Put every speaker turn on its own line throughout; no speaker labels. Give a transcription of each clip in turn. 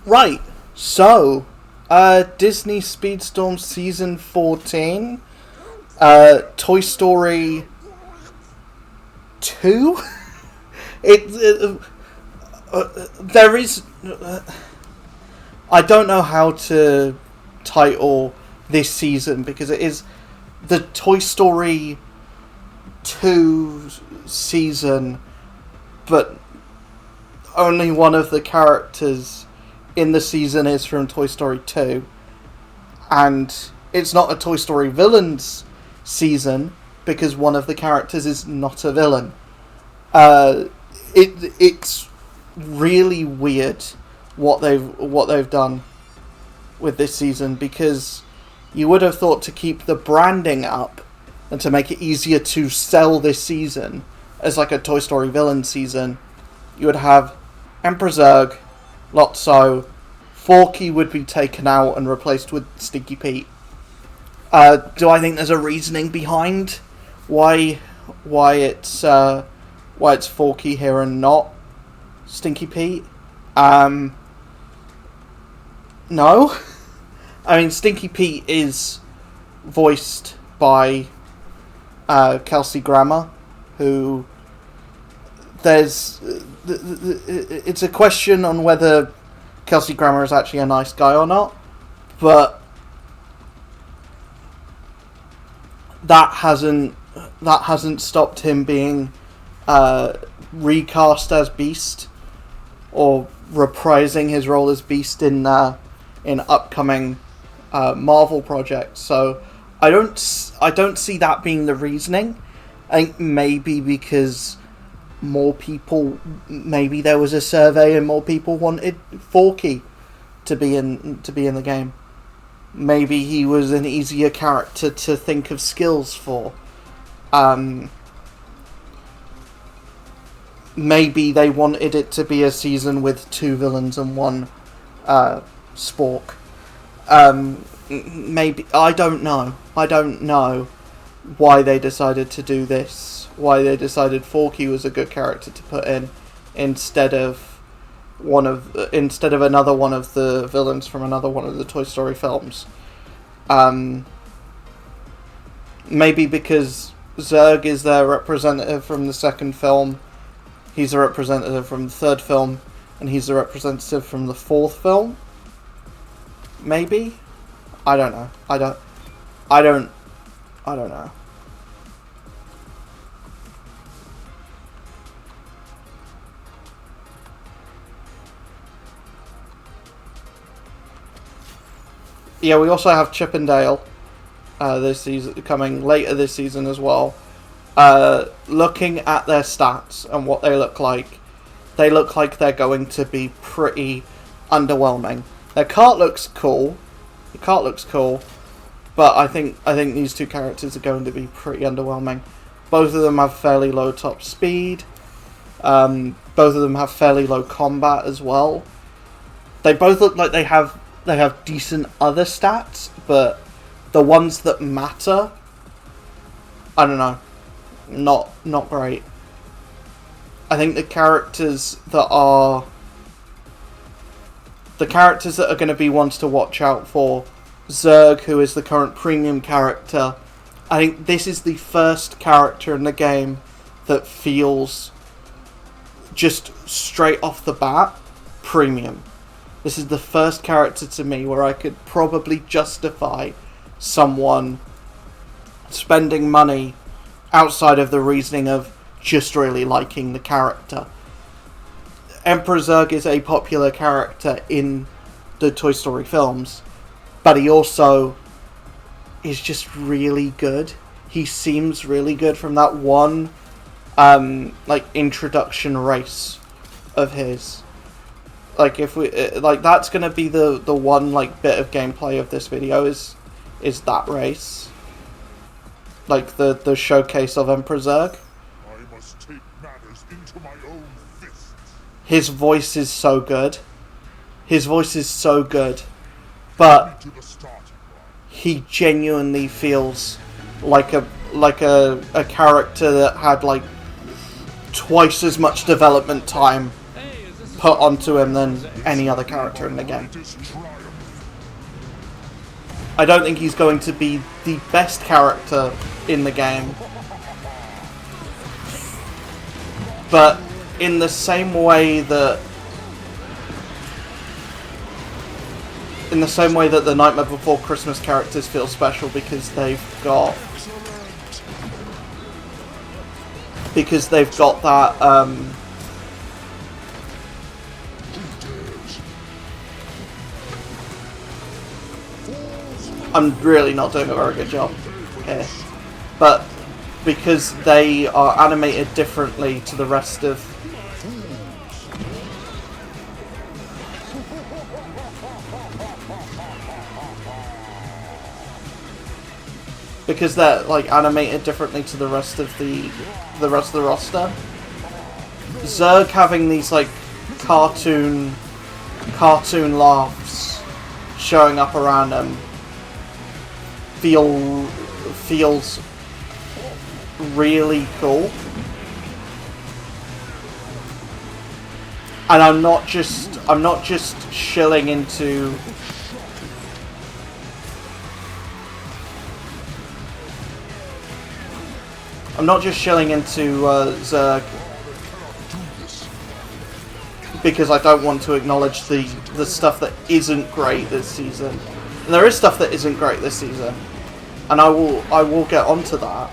Right, so, Disney Speedstorm Season 14, Toy Story 2? There is... I don't know how to title this season, because it is the Toy Story 2 season, but only one of the characters in the season is from Toy Story 2, and it's not a Toy Story villains season because one of the characters is not a villain. It's really weird what they've done with this season, because you would have thought to keep the branding up and to make it easier to sell this season as like a Toy Story villain season, you would have Emperor Zurg, Lotso, Forky would be taken out and replaced with Stinky Pete. Do I think there's a reasoning behind why it's Forky here and not Stinky Pete? No. I mean, Stinky Pete is voiced by Kelsey Grammer, who it's a question on whether Kelsey Grammer is actually a nice guy or not, but that hasn't stopped him being recast as Beast, or reprising his role as Beast in upcoming Marvel projects. So I don't see that being the reasoning. I think maybe because maybe there was a survey and more people wanted Forky to be in the game. Maybe he was an easier character to think of skills for. Maybe they wanted it to be a season with 2 villains and 1 Spork. Maybe, I don't know why they decided to do this. Why they decided Forky was a good character to put in instead of another one of the villains from another one of the Toy Story films. Maybe because Zurg is their representative from the second film, he's a representative from the third film, and he's a representative from the fourth film. Maybe? I don't know. I don't know. Yeah, we also have Chip and Dale this season, coming later this season as well. Looking at their stats and what they look like they're going to be pretty underwhelming. Their cart looks cool. But I think these 2 characters are going to be pretty underwhelming. Both of them have fairly low top speed. Both of them have fairly low combat as well. They both look like they have decent other stats, but the ones that matter, I don't know, not great. I think the characters that are going to be ones to watch out for, Zurg, who is the current premium character, I think this is the first character in the game that feels just straight off the bat premium. This is the first character to me where I could probably justify someone spending money outside of the reasoning of just really liking the character. Emperor Zurg is a popular character in the Toy Story films, but he also is just really good. He seems really good from that one introduction race of his. Like, if we that's gonna be the one bit of gameplay of this video is that race, like the showcase of Emperor Zurg.
I must take matters into my own fists.
His voice is so good, but he genuinely feels like a character that had twice as much development time put onto him than any other character in the game. I don't think he's going to be the best character in the game, but in the same way that the Nightmare Before Christmas characters feel special because they've got that I'm really not doing a very good job here, but because they are animated differently to the rest of because they're like animated differently to the rest of the roster. Zerg having these like cartoon laughs showing up around them feels really cool. And I'm not just shilling into Zerg because I don't want to acknowledge the stuff that isn't great this season. And there is stuff that isn't great this season, and I will get onto that.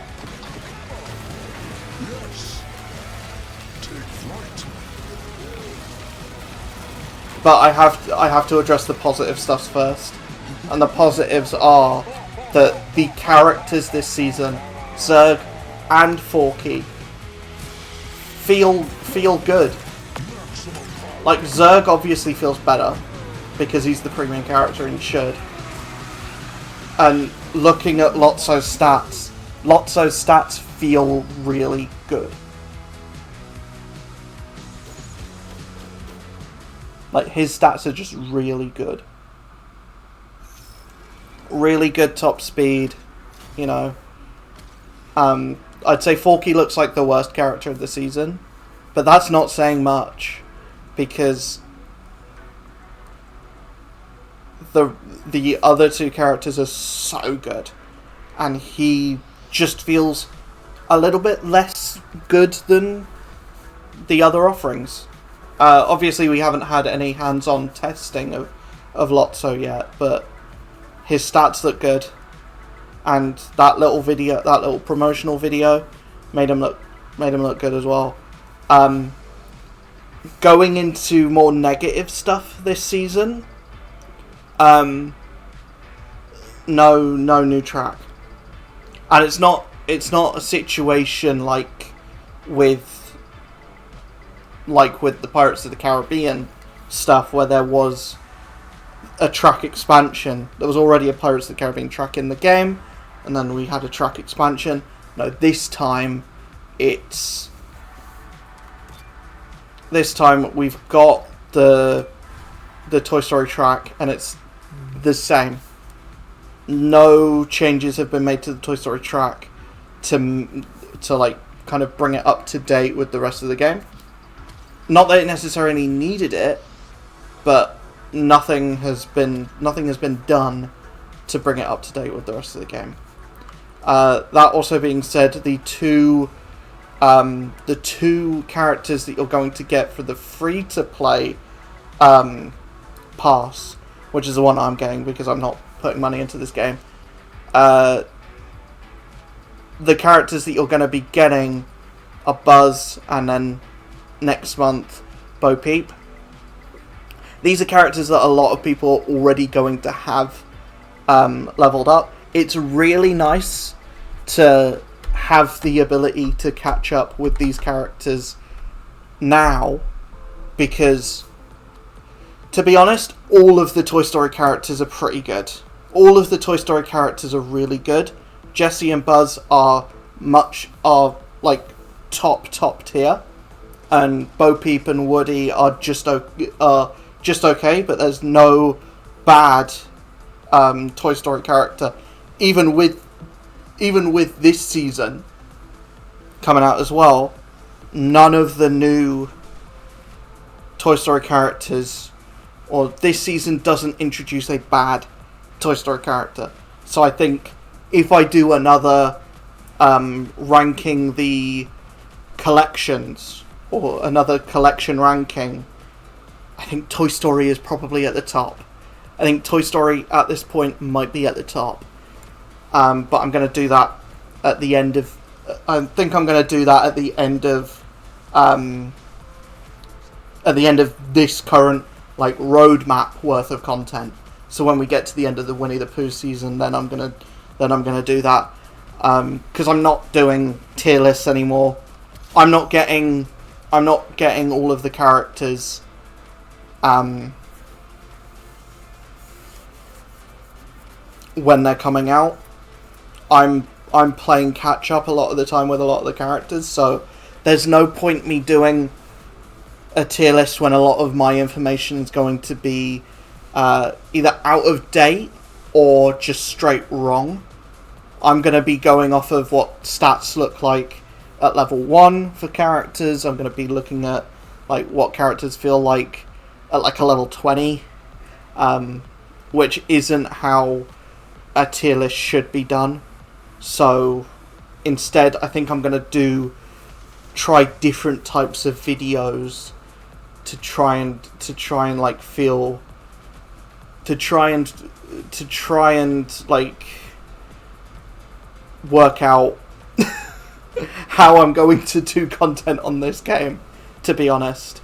But I have to address the positive stuff first, and the positives are that the characters this season, Zerg and Forky, feel good. Like Zerg obviously feels better because he's the premium character and should. And looking at Lotso's stats feel really good. Like, his stats are just really good. Really good top speed, you know. I'd say Forky looks like the worst character of the season, but that's not saying much, because the other two characters are so good, and he just feels a little bit less good than the other offerings. Obviously, we haven't had any hands-on testing of Lotso yet, but his stats look good, and that little promotional video, made him look good as well. Going into more negative stuff this season, no new track, and it's not a situation like with the Pirates of the Caribbean stuff where there was a track expansion. There was already a Pirates of the Caribbean track in the game, and then we had a track expansion. No, this time we've got the Toy Story track, and it's the same. No changes have been made to the Toy Story track to like kind of bring it up to date with the rest of the game. Not that it necessarily needed it, but nothing has been done to bring it up to date with the rest of the game. That also being said, the two characters that you're going to get for the free-to-play pass, which is the one I'm getting because I'm not putting money into this game, the characters that you're going to be getting are Buzz, and then next month, Bo Peep. These are characters that a lot of people are already going to have leveled up. It's really nice to have the ability to catch up with these characters now, because, to be honest, all of the Toy Story characters are pretty good. All of the Toy Story characters are really good. Jessie and Buzz are like top tier, and Bo Peep and Woody are just okay, but there's no bad Toy Story character. Even with this season coming out as well, none of the new Toy Story characters, or this season doesn't introduce a bad Toy Story character. So I think if I do another ranking the collections, or another collection ranking, I think Toy Story is probably at the top. I think Toy Story at this point might be at the top. But I'm going to do that at the end of... I think I'm going to do that at the end of... at the end of this current roadmap worth of content. So when we get to the end of the Winnie the Pooh season, then I'm gonna do that. Because I'm not doing tier lists anymore. I'm not getting all of the characters. When they're coming out, I'm playing catch up a lot of the time with a lot of the characters. So there's no point me doing a tier list when a lot of my information is going to be either out of date or just straight wrong. I'm going to be going off of what stats look like at level 1 for characters. I'm going to be looking at what characters feel like at a level 20, which isn't how a tier list should be done. So instead, I think I'm going to try different types of videos to try and work out how I'm going to do content on this game, to be honest,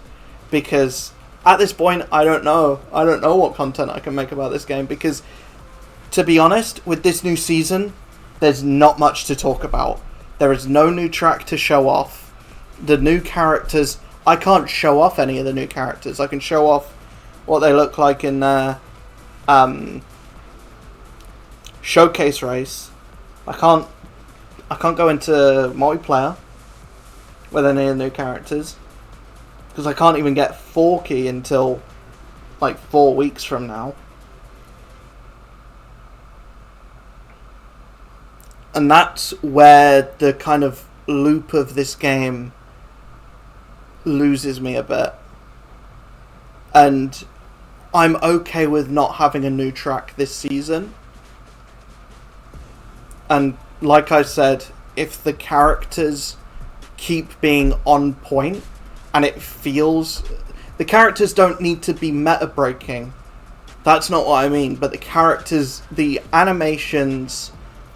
because at this point I don't know what content I can make about this game, because to be honest, with this new season there's not much to talk about. There is no new track to show off. The new characters, I can't show off any of the new characters. I can show off what they look like in their showcase race. I can't go into multiplayer with any of the new characters, because I can't even get Forky until 4 weeks from now. And that's where the kind of loop of this game loses me a bit. And I'm okay with not having a new track this season. And like I said, if the characters keep being on point and it feels... The characters don't need to be meta-breaking. That's not what I mean. But the characters, the animations,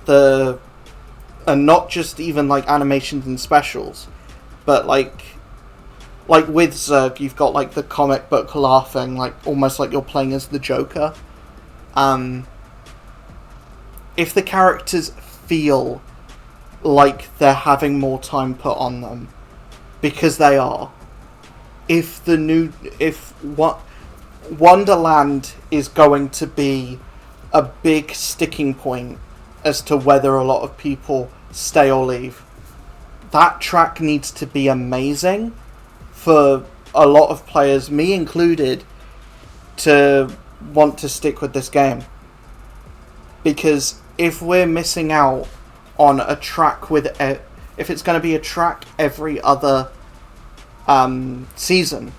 and not just even animations and specials, but like with Zerg, you've got the comic book laughing, almost like you're playing as the Joker. If the characters feel like they're having more time put on them, because they are. If Wonderland is going to be a big sticking point as to whether a lot of people stay or leave, that track needs to be amazing for a lot of players, me included, to want to stick with this game. Because if we're missing out on a track if it's going to be a track every other season,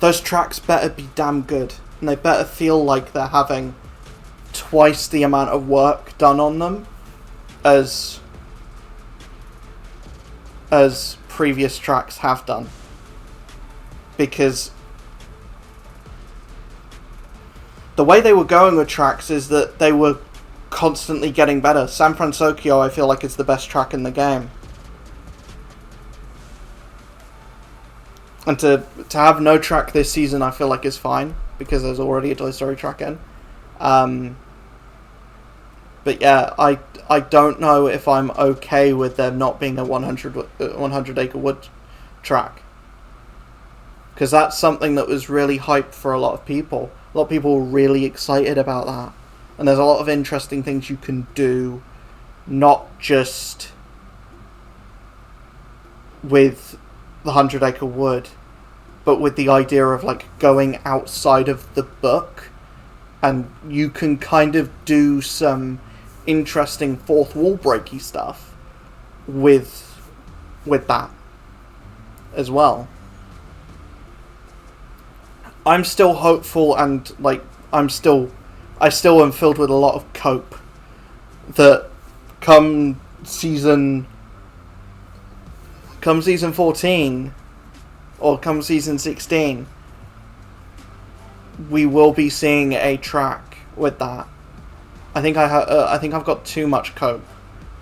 those tracks better be damn good, and they better feel like they're having twice the amount of work done on them as previous tracks have done. Because the way they were going with tracks is that they were constantly getting better. San Francisco, I feel like, is the best track in the game. And to have no track this season, I feel like is fine, because there's already a Toy Story track in. But yeah, I don't know if I'm okay with there not being a 100 Acre Wood track. Because that's something that was really hyped for a lot of people. A lot of people were really excited about that. And there's a lot of interesting things you can do, not just with the 100 Acre Wood, but with the idea of going outside of the book, and you can kind of do some interesting fourth wall breaky stuff with that as well. I'm still hopeful, and like I still am filled with a lot of hope that come season 14 or come season 16, we will be seeing a track with that. I think I've got too much cope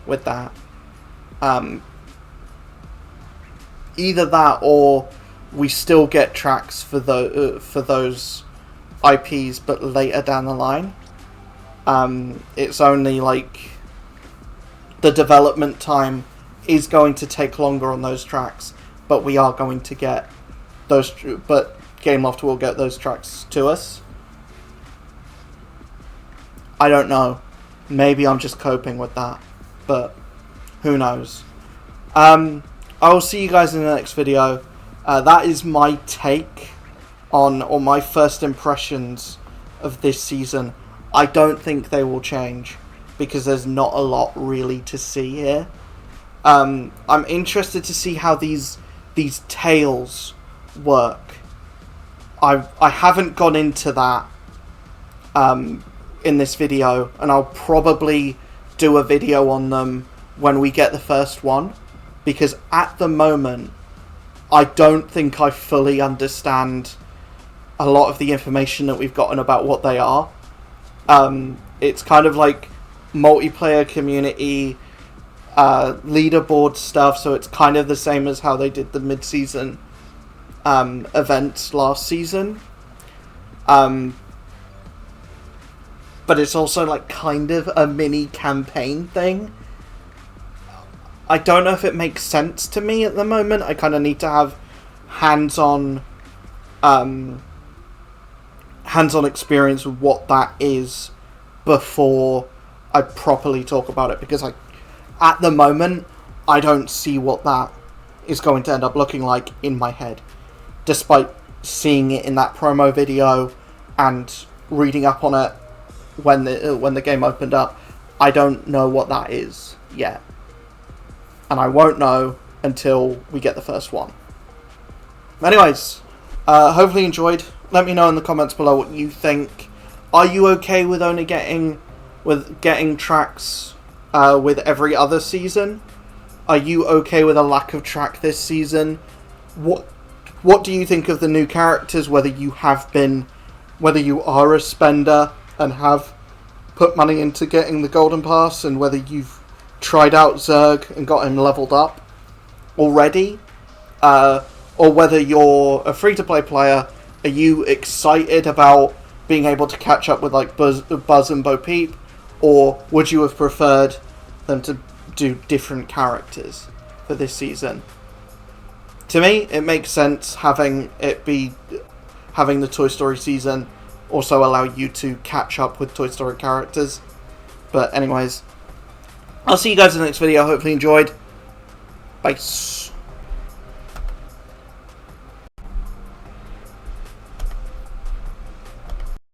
with that. Either that, or we still get tracks for those IPs, but later down the line. It's only like the development time is going to take longer on those tracks, but we are going to get those. But Gameloft will get those tracks to us. I don't know. Maybe I'm just coping with that, but who knows? I will see you guys in the next video. That is my take on, or my first impressions of this season. I don't think they will change, because there's not a lot really to see here. I'm interested to see how these tales work. I haven't gone into that in this video, and I'll probably do a video on them when we get the first one, because at the moment I don't think I fully understand a lot of the information that we've gotten about what they are. It's kind of like multiplayer community leaderboard stuff, so it's kind of the same as how they did the mid-season events last season. But it's also like kind of a mini campaign thing. I don't know if it makes sense to me at the moment. I kind of need to have hands-on experience with what that is before I properly talk about it, because at the moment I don't see what that is going to end up looking like in my head, despite seeing it in that promo video and reading up on it when the game opened up. I don't know what that is yet, and I won't know until we get the first one. Anyways, hopefully you enjoyed. Let me know in the comments below what you think. Are you okay with only getting tracks with every other season? Are you okay with a lack of track this season? What do you think of the new characters? Whether you are a spender and have put money into getting the Golden Pass, and whether you've tried out Zerg and got him leveled up already, or whether you're a free-to-play player. Are you excited about being able to catch up with like Buzz and Bo Peep, or would you have preferred them to do different characters for this season? To me, it makes sense having the Toy Story season also allow you to catch up with Toy Story characters. But anyways, I'll see you guys in the next video. Hopefully you enjoyed. Bye.